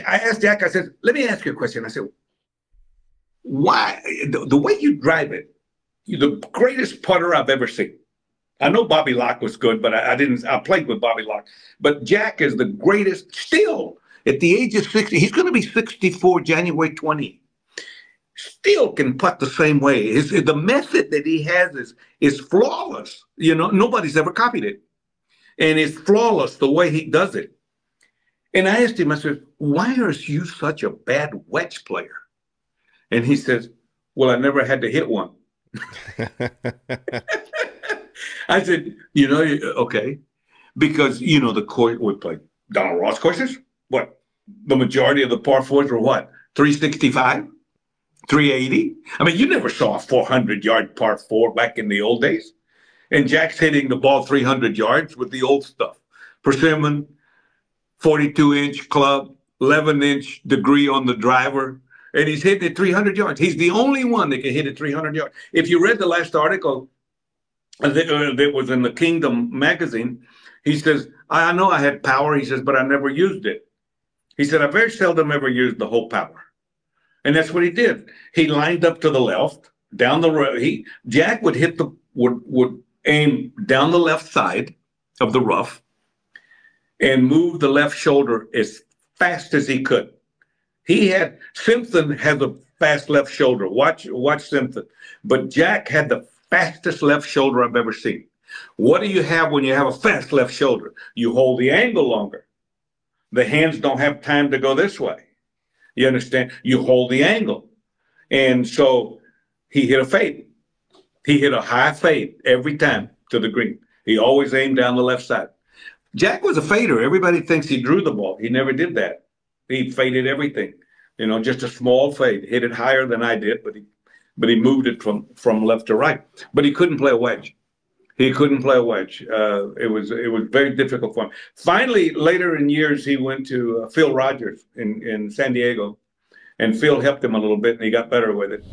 I asked Jack, I said, let me ask you a question. I said, why, the way you drive it, you're the greatest putter I've ever seen. I know Bobby Locke was good, but I played with Bobby Locke. But Jack is the greatest still at the age of 60. He's going to be 64 January 20. Still can putt the same way. The method that he has is flawless. You know, nobody's ever copied it. And it's flawless the way he does it. And I asked him, I said, why are you such a bad wedge player? And he says, well, I never had to hit one. I said, you know, okay. Because, you know, the course would play Donald Ross courses. What? The majority of the par fours were what? 365? 380? I mean, you never saw a 400-yard par four back in the old days. And Jack's hitting the ball 300 yards with the old stuff. Persimmon, 42-inch club, 11-inch degree on the driver, and he's hitting it 300 yards. He's the only one that can hit it 300 yards. If you read the last article that was in the Kingdom magazine, he says, I know I had power, he says, but I never used it. He said, I very seldom ever used the whole power. And that's what he did. He lined up to the left, down the road. Jack would hit would aim down the left side of the rough and move the left shoulder as fast as he could. Simpson has a fast left shoulder. Watch Simpson. But Jack had the fastest left shoulder I've ever seen. What do you have when you have a fast left shoulder? You hold the angle longer. The hands don't have time to go this way. You understand? You hold the angle. And so he hit a fade. He hit a high fade every time to the green. He always aimed down the left side. Jack was a fader. Everybody thinks he drew the ball. He never did that. He faded everything. You know, just a small fade. Hit it higher than I did, but he moved it from left to right. But he couldn't play a wedge. He couldn't play a wedge. It was very difficult for him. Finally, later in years, he went to Phil Rogers in San Diego, and Phil helped him a little bit, and he got better with it.